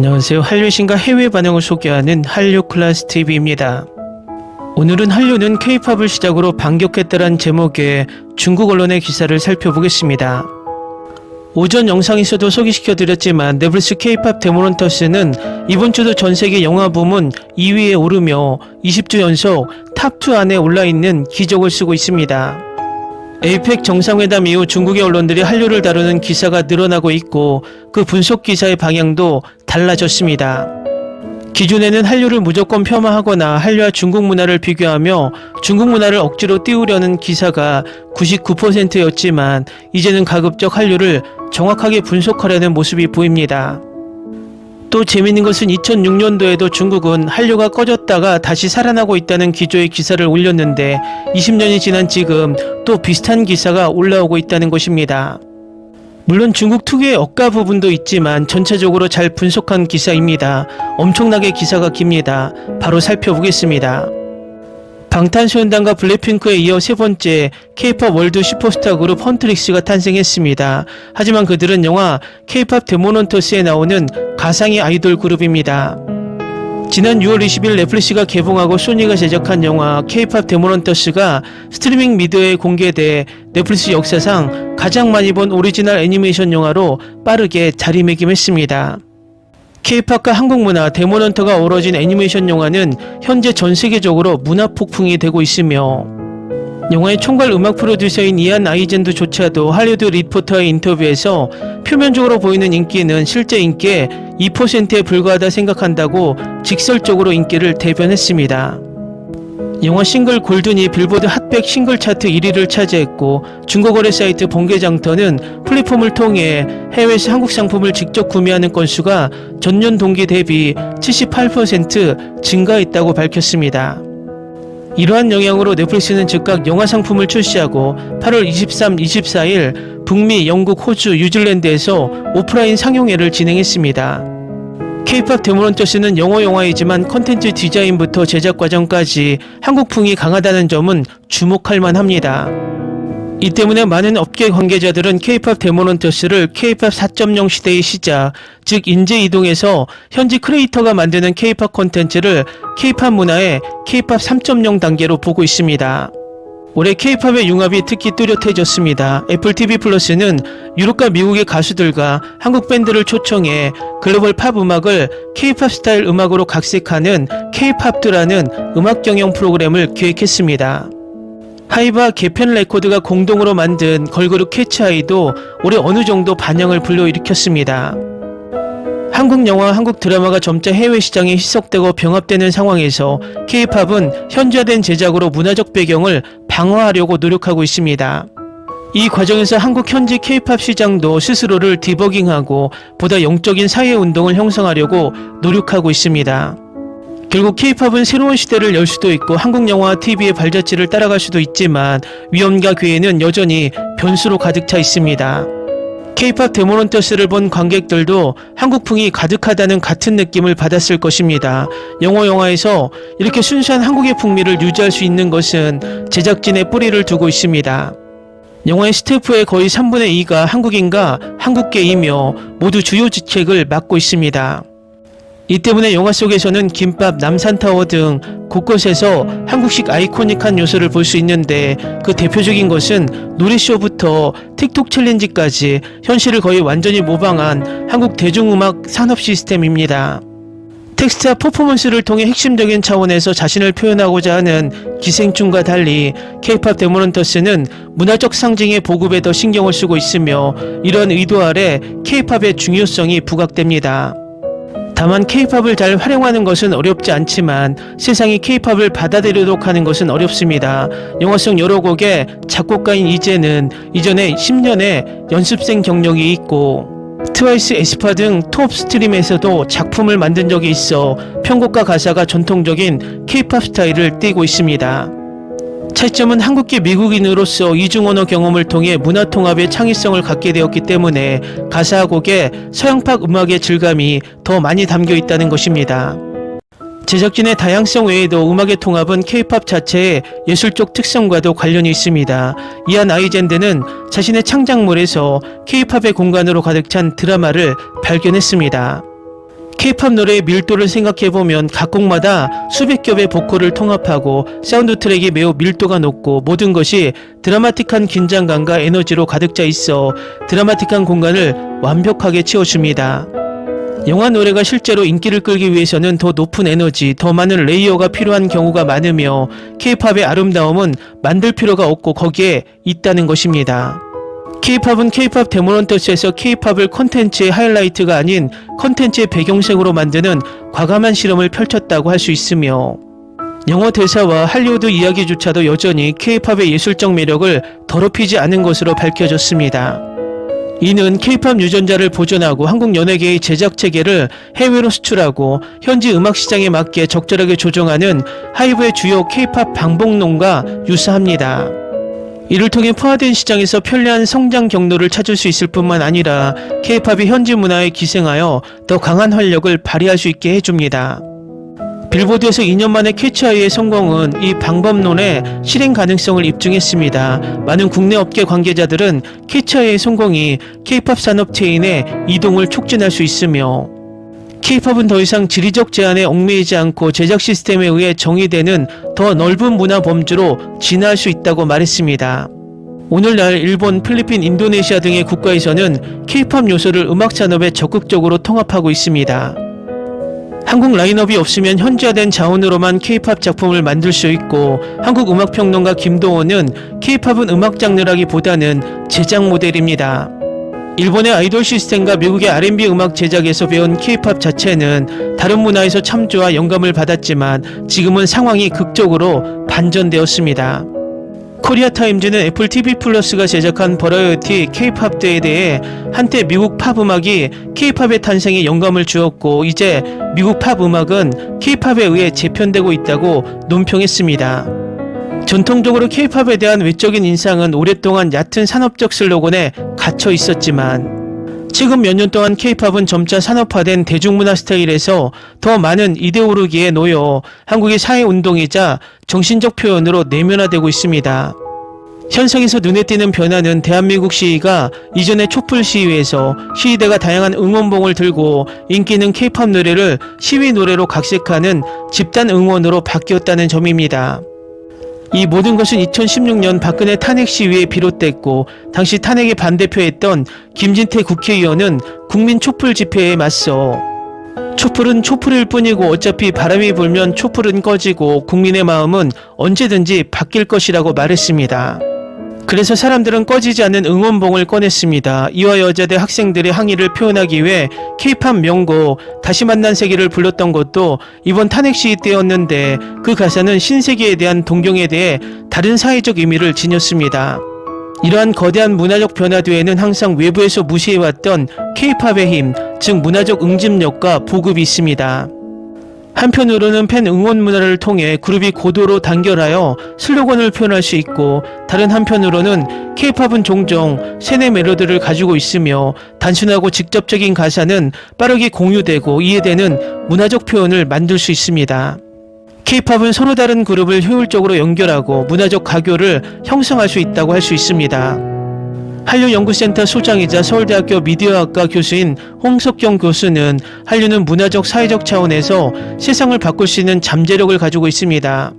안녕하세요. 한류 신과 해외 반응을 소개하는 한류 클래스 TV입니다. 오늘은 한류는 K-팝을 시작으로 반격했다란 제목의 중국 언론의 기사를 살펴보겠습니다. 오전 영상에서도 소개시켜드렸지만 넷플릭스 K-팝 데모넌터스는 이번 주도 전세계 영화 부문 2위에 오르며 20주 연속 탑2 안에 올라있는 기적을 쓰고 있습니다. 에이펙 정상회담 이후 중국의 언론들이 한류를 다루는 기사가 늘어나고 있고 그 분석 기사의 방향도 달라졌습니다. 기존에는 한류를 무조건 폄하하거나 한류와 중국 문화를 비교하며 중국 문화를 억지로 띄우려는 기사가 99%였지만 이제는 가급적 한류를 정확하게 분석하려는 모습이 보입니다. 또 재미있는 것은 2006년도에도 중국은 한류가 꺼졌다가 다시 살아나고 있다는 기조의 기사를 올렸는데 20년이 지난 지금 또 비슷한 기사가 올라오고 있다는 것입니다. 물론 중국 특유의 억가 부분도 있지만 전체적으로 잘 분석한 기사입니다. 엄청나게 기사가 깁니다. 바로 살펴보겠습니다. 방탄소년단과 블랙핑크에 이어 세 번째 K-팝 월드 슈퍼스타 그룹 헌트릭스가 탄생했습니다. 하지만 그들은 영화 K-팝 데모넌터스에 나오는 가상의 아이돌 그룹입니다. 지난 6월 20일 넷플릭스가 개봉하고 소니가 제작한 영화 K-팝 데모넌터스가 스트리밍 미디어에 공개돼 넷플릭스 역사상 가장 많이 본 오리지널 애니메이션 영화로 빠르게 자리매김했습니다. K-팝과 한국 문화, 데모넌터가 어우러진 애니메이션 영화는 현재 전 세계적으로 문화 폭풍이 되고 있으며 영화의 총괄 음악 프로듀서인 이안 아이젠드조차도 할리우드 리포터의 인터뷰에서 표면적으로 보이는 인기는 실제 인기의 2%에 불과하다 생각한다고 직설적으로 인기를 대변했습니다. 영화 싱글 골든이 빌보드 핫100 싱글 차트 1위를 차지했고 중고거래 사이트 번개장터는 플랫폼을 통해 해외에서 한국 상품을 직접 구매하는 건수가 전년 동기 대비 78% 증가했다고 밝혔습니다. 이러한 영향으로 넷플릭스는 즉각 영화 상품을 출시하고 8월 23, 24일 북미, 영국, 호주, 뉴질랜드에서 오프라인 상영회를 진행했습니다. K-팝 데모넌터스는 영어 영화이지만 컨텐츠 디자인부터 제작 과정까지 한국풍이 강하다는 점은 주목할 만합니다. 이 때문에 많은 업계 관계자들은 K-팝 데모넌터스를 K-팝 4.0 시대의 시작, 즉 인재 이동에서 현지 크리에이터가 만드는 K-팝 콘텐츠를 K-팝 문화의 K-팝 3.0 단계로 보고 있습니다. 올해 K-팝의 융합이 특히 뚜렷해졌습니다. 애플 TV 플러스는 유럽과 미국의 가수들과 한국 밴드를 초청해 글로벌 팝 음악을 K-팝 스타일 음악으로 각색하는 K-팝드라는 음악 경영 프로그램을 기획했습니다. 하이브와 개편 레코드가 공동으로 만든 걸그룹 캐치아이도 올해 어느 정도 반향을 불러일으켰습니다. 한국 영화, 한국 드라마가 점차 해외 시장에 희석되고 병합되는 상황에서 K-팝은 현지화된 제작으로 문화적 배경을 방어하려고 노력하고 있습니다. 이 과정에서 한국 현지 K-팝 시장도 스스로를 디버깅하고 보다 영적인 사회운동을 형성하려고 노력하고 있습니다. 결국 K-팝은 새로운 시대를 열 수도 있고 한국 영화와 TV의 발자취를 따라갈 수도 있지만 위험과 기회는 여전히 변수로 가득 차 있습니다. K-팝 데모넌터스를 본 관객들도 한국풍이 가득하다는 같은 느낌을 받았을 것입니다. 영화에서 이렇게 순수한 한국의 풍미를 유지할 수 있는 것은 제작진의 뿌리를 두고 있습니다. 영화의 스태프의 거의 3분의 2가 한국인과 한국계이며 모두 주요 직책을 맡고 있습니다. 이 때문에 영화 속에서는 김밥, 남산타워 등 곳곳에서 한국식 아이코닉한 요소를 볼 수 있는데 그 대표적인 것은 노래쇼부터 틱톡 챌린지까지 현실을 거의 완전히 모방한 한국 대중음악 산업 시스템입니다. 텍스트와 퍼포먼스를 통해 핵심적인 차원에서 자신을 표현하고자 하는 기생충과 달리 K-팝 데모넌터스는 문화적 상징의 보급에 더 신경을 쓰고 있으며 이런 의도 아래 K-팝의 중요성이 부각됩니다. 다만 K-팝을 잘 활용하는 것은 어렵지 않지만 세상이 K-팝을 받아들이도록 하는 것은 어렵습니다. 영화 속 여러 곡의 작곡가인 이제는 이전에 10년의 연습생 경력이 있고 트와이스, 에스파 등 톱 스트림에서도 작품을 만든 적이 있어 편곡과 가사가 전통적인 K-팝 스타일을 띠고 있습니다. 차이점은 한국계 미국인으로서 이중 언어 경험을 통해 문화 통합의 창의성을 갖게 되었기 때문에 가사와 곡의 서양팝 음악의 질감이 더 많이 담겨 있다는 것입니다. 제작진의 다양성 외에도 음악의 통합은 K-팝 자체의 예술적 특성과도 관련이 있습니다. 이안 아이젠드는 자신의 창작물에서 K-팝의 공간으로 가득 찬 드라마를 발견했습니다. K-팝 노래의 밀도를 생각해보면 각 곡마다 수백 겹의 보컬을 통합하고 사운드 트랙이 매우 밀도가 높고 모든 것이 드라마틱한 긴장감과 에너지로 가득 차 있어 드라마틱한 공간을 완벽하게 채워줍니다. 영화 노래가 실제로 인기를 끌기 위해서는 더 높은 에너지, 더 많은 레이어가 필요한 경우가 많으며 K-팝의 아름다움은 만들 필요가 없고 거기에 있다는 것입니다. K-팝은 K-팝 데모런터스에서 K-팝을 콘텐츠의 하이라이트가 아닌 콘텐츠의 배경색으로 만드는 과감한 실험을 펼쳤다고 할 수 있으며 영어 대사와 할리우드 이야기조차도 여전히 K-팝의 예술적 매력을 더럽히지 않은 것으로 밝혀졌습니다. 이는 K-팝 유전자를 보존하고 한국 연예계의 제작 체계를 해외로 수출하고 현지 음악 시장에 맞게 적절하게 조정하는 하이브의 주요 K-팝 방법론과 유사합니다. 이를 통해 포화된 시장에서 편리한 성장 경로를 찾을 수 있을 뿐만 아니라 K-팝이 현지 문화에 기생하여 더 강한 활력을 발휘할 수 있게 해줍니다. 빌보드에서 2년 만에 캐치아이의 성공은 이 방법론의 실행 가능성을 입증했습니다. 많은 국내 업계 관계자들은 캐치아이의 성공이 K-팝 산업 체인의 이동을 촉진할 수 있으며 K-팝은 더 이상 지리적 제한에 얽매이지 않고 제작 시스템에 의해 정의되는 더 넓은 문화 범주로 진화할 수 있다고 말했습니다. 오늘날 일본, 필리핀, 인도네시아 등의 국가에서는 K-팝 요소를 음악 산업에 적극적으로 통합하고 있습니다. 한국 라인업이 없으면 현지화된 자원으로만 K-팝 작품을 만들 수 있고 한국 음악평론가 김동원은 K-팝은 음악 장르라기보다는 제작 모델입니다. 일본의 아이돌 시스템과 미국의 R&B 음악 제작에서 배운 K-팝 자체는 다른 문화에서 참조와 영감을 받았지만 지금은 상황이 극적으로 반전되었습니다. 코리아타임즈는 애플 TV 플러스가 제작한 버라이어티 K-팝 대회에 대해 한때 미국 팝 음악이 K-팝의 탄생에 영감을 주었고 이제 미국 팝 음악은 K-팝에 의해 재편되고 있다고 논평했습니다. 전통적으로 K-팝에 대한 외적인 인상은 오랫동안 얕은 산업적 슬로건에 갇혀 있었지만 최근 몇 년 동안 K-팝은 점차 산업화된 대중문화 스타일에서 더 많은 이데올로기에 놓여 한국의 사회운동이자 정신적 표현으로 내면화되고 있습니다. 현상에서 눈에 띄는 변화는 대한민국 시위가 이전의 촛불 시위에서 시위대가 다양한 응원봉을 들고 인기 있는 K-팝 노래를 시위 노래로 각색하는 집단 응원으로 바뀌었다는 점입니다. 이 모든 것은 2016년 박근혜 탄핵 시위에 비롯됐고 당시 탄핵에 반대표했던 김진태 국회의원은 국민 촛불 집회에 맞서 촛불은 촛불일 뿐이고 어차피 바람이 불면 촛불은 꺼지고 국민의 마음은 언제든지 바뀔 것이라고 말했습니다. 그래서 사람들은 꺼지지 않는 응원봉을 꺼냈습니다. 이화 여자대 학생들의 항의를 표현하기 위해 K-팝 명곡 다시 만난 세계를 불렀던 것도 이번 탄핵 시위 때였는데 그 가사는 신세계에 대한 동경에 대해 다른 사회적 의미를 지녔습니다. 이러한 거대한 문화적 변화 뒤에는 항상 외부에서 무시해왔던 K-팝의 힘, 즉 문화적 응집력과 보급이 있습니다. 한편으로는 팬 응원 문화를 통해 그룹이 고도로 단결하여 슬로건을 표현할 수 있고 다른 한편으로는 K-팝은 종종 세뇌 멜로디를 가지고 있으며 단순하고 직접적인 가사는 빠르게 공유되고 이해되는 문화적 표현을 만들 수 있습니다. K-팝은 서로 다른 그룹을 효율적으로 연결하고 문화적 가교를 형성할 수 있다고 할 수 있습니다. 한류연구센터 소장이자 서울대학교 미디어학과 교수인 홍석경 교수는 한류는 문화적 사회적 차원에서 세상을 바꿀 수 있는 잠재력을 가지고 있습니다.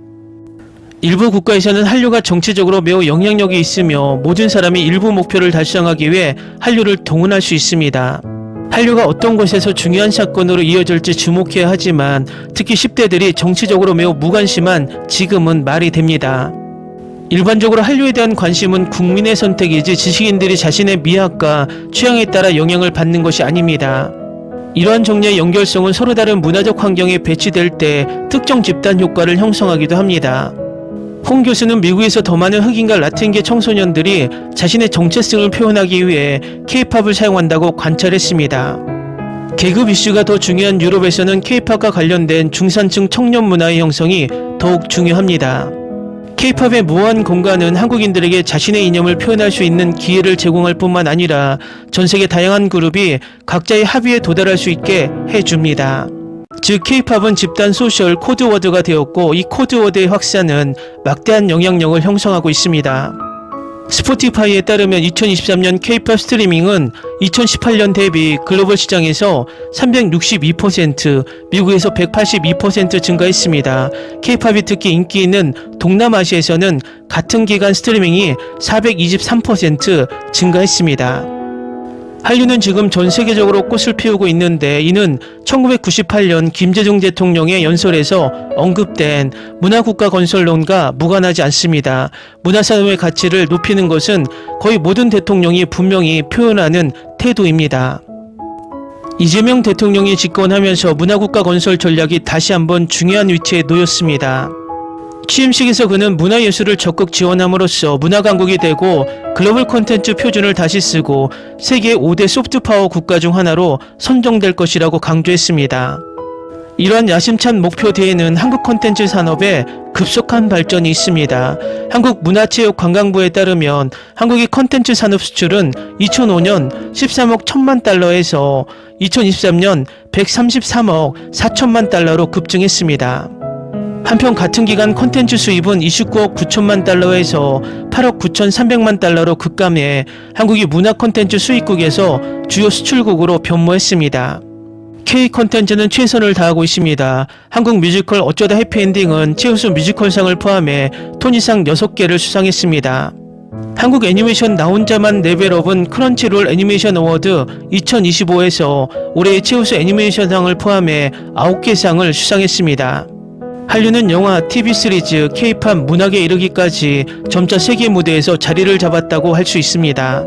일부 국가에서는 한류가 정치적으로 매우 영향력이 있으며 모든 사람이 일부 목표를 달성하기 위해 한류를 동원할 수 있습니다. 한류가 어떤 곳에서 중요한 사건으로 이어질지 주목해야 하지만 특히 10대들이 정치적으로 매우 무관심한 지금은 말이 됩니다. 일반적으로 한류에 대한 관심은 국민의 선택이지 지식인들이 자신의 미학과 취향에 따라 영향을 받는 것이 아닙니다. 이러한 종류의 연결성은 서로 다른 문화적 환경에 배치될 때 특정 집단 효과를 형성하기도 합니다. 홍 교수는 미국에서 더 많은 흑인과 라틴계 청소년들이 자신의 정체성을 표현하기 위해 K-팝을 사용한다고 관찰했습니다. 계급 이슈가 더 중요한 유럽에서는 K-팝과 관련된 중산층 청년 문화의 형성이 더욱 중요합니다. K-팝의 무한 공간은 한국인들에게 자신의 이념을 표현할 수 있는 기회를 제공할 뿐만 아니라 전세계 다양한 그룹이 각자의 합의에 도달할 수 있게 해줍니다. 즉 K-팝은 집단 소셜 코드워드가 되었고 이 코드워드의 확산은 막대한 영향력을 형성하고 있습니다. 스포티파이에 따르면 2023년 K-팝 스트리밍은 2018년 대비 글로벌 시장에서 362%, 미국에서 182% 증가했습니다. K-팝이 특히 인기 있는 동남아시아에서는 같은 기간 스트리밍이 423% 증가했습니다. 한류는 지금 전 세계적으로 꽃을 피우고 있는데 이는 1998년 김대중 대통령의 연설에서 언급된 문화국가 건설론과 무관하지 않습니다. 문화산업의 가치를 높이는 것은 거의 모든 대통령이 분명히 표현하는 태도입니다. 이재명 대통령이 집권하면서 문화국가 건설 전략이 다시 한번 중요한 위치에 놓였습니다. 취임식에서 그는 문화예술을 적극 지원함으로써 문화강국이 되고 글로벌 콘텐츠 표준을 다시 쓰고 세계 5대 소프트파워 국가 중 하나로 선정될 것이라고 강조했습니다. 이러한 야심찬 목표 뒤에는 한국 콘텐츠 산업의 급속한 발전이 있습니다. 한국문화체육관광부에 따르면 한국의 콘텐츠 산업 수출은 2005년 13억 1천만 달러에서 2023년 133억 4천만 달러로 급증했습니다. 한편 같은 기간 콘텐츠 수입은 29억 9천만 달러에서 8억 9천3백만 달러로 급감해 한국이 문화 콘텐츠 수입국에서 주요 수출국으로 변모했습니다. K 콘텐츠는 최선을 다하고 있습니다. 한국 뮤지컬 어쩌다 해피엔딩은 최우수 뮤지컬상을 포함해 토니상 6개를 수상했습니다. 한국 애니메이션 나 혼자만 레벨업은 크런치롤 애니메이션 어워드 2025에서 올해의 최우수 애니메이션상을 포함해 9개 상을 수상했습니다. 한류는 영화, TV 시리즈, K-팝 문학에 이르기까지 점차 세계 무대에서 자리를 잡았다고 할 수 있습니다.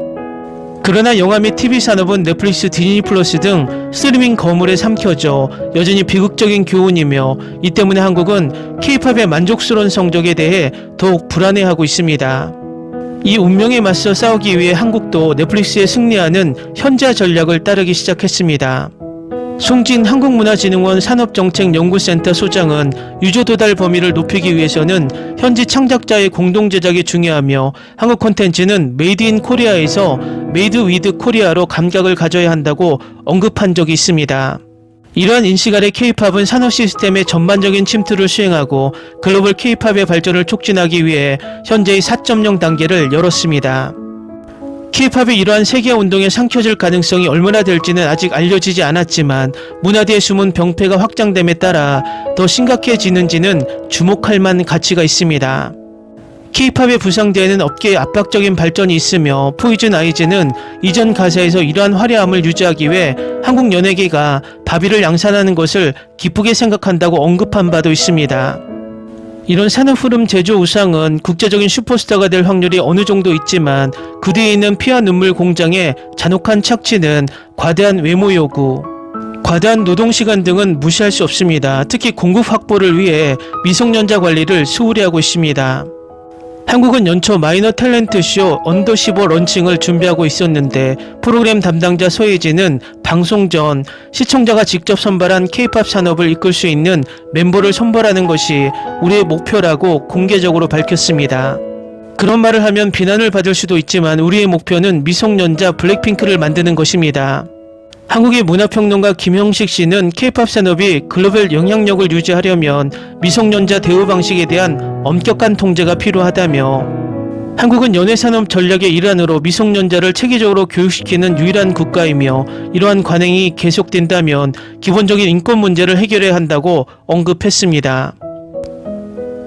그러나 영화 및 TV 산업은 넷플릭스, 디즈니 플러스 등 스트리밍 거물에 삼켜져 여전히 비극적인 교훈이며 이 때문에 한국은 K-팝의 만족스러운 성적에 대해 더욱 불안해하고 있습니다. 이 운명에 맞서 싸우기 위해 한국도 넷플릭스에 승리하는 현자 전략을 따르기 시작했습니다. 송진 한국문화진흥원 산업정책연구센터 소장은 유저 도달 범위를 높이기 위해서는 현지 창작자의 공동 제작이 중요하며 한국 콘텐츠는 메이드 인 코리아에서 메이드 위드 코리아로 감각을 가져야 한다고 언급한 적이 있습니다. 이러한 인식 아래 K-팝은 산업 시스템의 전반적인 침투를 수행하고 글로벌 K-팝의 발전을 촉진하기 위해 현재의 4.0 단계를 열었습니다. K-팝이 이러한 세계 운동에 삼켜질 가능성이 얼마나 될지는 아직 알려지지 않았지만 문화대의 숨은 병폐가 확장됨에 따라 더 심각해지는지는 주목할 만한 가치가 있습니다. K-팝의 부상대에는 업계의 압박적인 발전이 있으며 포이즌 아이즈는 이전 가사에서 이러한 화려함을 유지하기 위해 한국 연예계가 바비를 양산하는 것을 기쁘게 생각한다고 언급한 바도 있습니다. 이런 산업 흐름 제조 우상은 국제적인 슈퍼스타가 될 확률이 어느 정도 있지만 그 뒤에 있는 피와 눈물 공장의 잔혹한 착취는 과대한 외모 요구, 과다한 노동시간 등은 무시할 수 없습니다. 특히 공급 확보를 위해 미성년자 관리를 소홀히 하고 있습니다. 한국은 연초 마이너 탤런트쇼 언더 15 런칭을 준비하고 있었는데 프로그램 담당자 서예진은 방송 전 시청자가 직접 선발한 K-팝 산업을 이끌 수 있는 멤버를 선발하는 것이 우리의 목표라고 공개적으로 밝혔습니다. 그런 말을 하면 비난을 받을 수도 있지만 우리의 목표는 미성년자 블랙핑크를 만드는 것입니다. 한국의 문화평론가 김형식 씨는 K-팝 산업이 글로벌 영향력을 유지하려면 미성년자 대우 방식에 대한 엄격한 통제가 필요하다며 한국은 연예산업 전략의 일환으로 미성년자를 체계적으로 교육시키는 유일한 국가이며 이러한 관행이 계속된다면 기본적인 인권 문제를 해결해야 한다고 언급했습니다.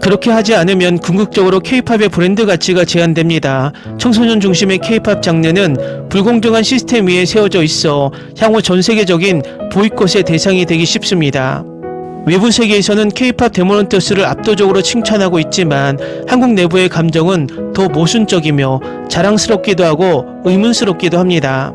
그렇게 하지 않으면 궁극적으로 K-팝의 브랜드 가치가 제한됩니다. 청소년 중심의 K-팝 장르는 불공정한 시스템 위에 세워져 있어 향후 전 세계적인 보이콧의 대상이 되기 쉽습니다. 외부 세계에서는 K-팝 데모넌트스를 압도적으로 칭찬하고 있지만 한국 내부의 감정은 더 모순적이며 자랑스럽기도 하고 의문스럽기도 합니다.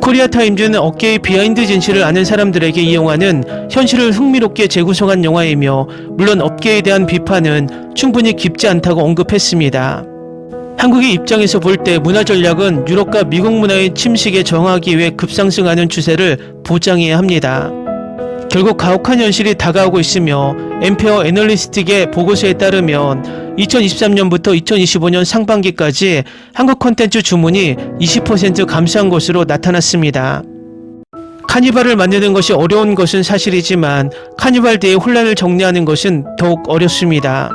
코리아타임즈는 업계의 비하인드 진실을 아는 사람들에게 이용하는 현실을 흥미롭게 재구성한 영화이며 물론 업계에 대한 비판은 충분히 깊지 않다고 언급했습니다. 한국의 입장에서 볼 때 문화 전략은 유럽과 미국 문화의 침식에 저항하기 위해 급상승하는 추세를 보장해야 합니다. 결국 가혹한 현실이 다가오고 있으며 엠페어 애널리스틱의 보고서에 따르면 2023년부터 2025년 상반기까지 한국 콘텐츠 주문이 20% 감소한 것으로 나타났습니다. 카니발을 만드는 것이 어려운 것은 사실이지만 카니발대의 혼란을 정리하는 것은 더욱 어렵습니다.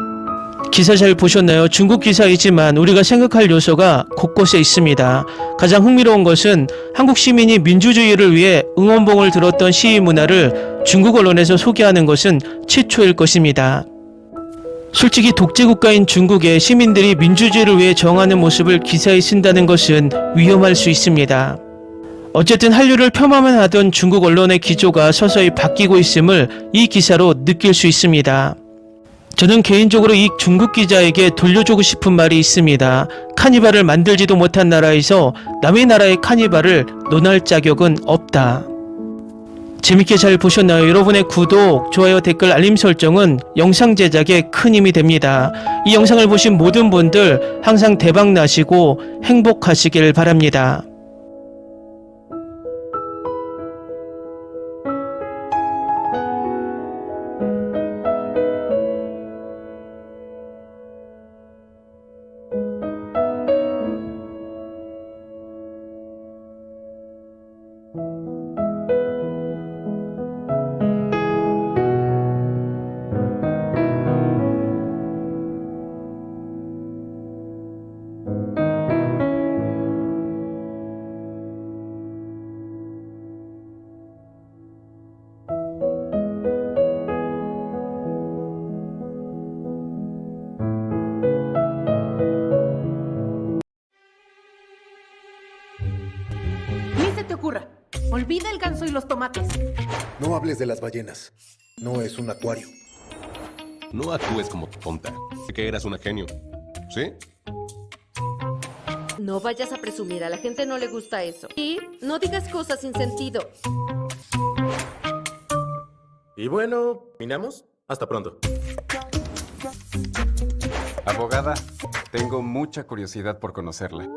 기사 잘 보셨나요? 중국 기사이지만 우리가 생각할 요소가 곳곳에 있습니다. 가장 흥미로운 것은 한국 시민이 민주주의를 위해 응원봉을 들었던 시위 문화를 중국 언론에서 소개하는 것은 최초일 것입니다. 솔직히 독재 국가인 중국의 시민들이 민주주의를 위해 저항하는 모습을 기사에 쓴다는 것은 위험할 수 있습니다. 어쨌든 한류를 폄하만 하던 중국 언론의 기조가 서서히 바뀌고 있음을 이 기사로 느낄 수 있습니다. 저는 개인적으로 이 중국 기자에게 돌려주고 싶은 말이 있습니다. 카니발을 만들지도 못한 나라에서 남의 나라의 카니발을 논할 자격은 없다. 재밌게 잘 보셨나요? 여러분의 구독, 좋아요, 댓글, 알림 설정은 영상 제작에 큰 힘이 됩니다. 이 영상을 보신 모든 분들 항상 대박 나시고 행복하시길 바랍니다. Ni se te ocurra. Olvida el ganso y los tomates. No hables de las ballenas. No es un acuario. No actúes como tonta. Que eras una genio. ¿Sí? No vayas a presumir, a la gente no le gusta eso. Y no digas cosas sin sentido. Y bueno, ¿minamos? Hasta pronto. Abogada, tengo mucha curiosidad por conocerla.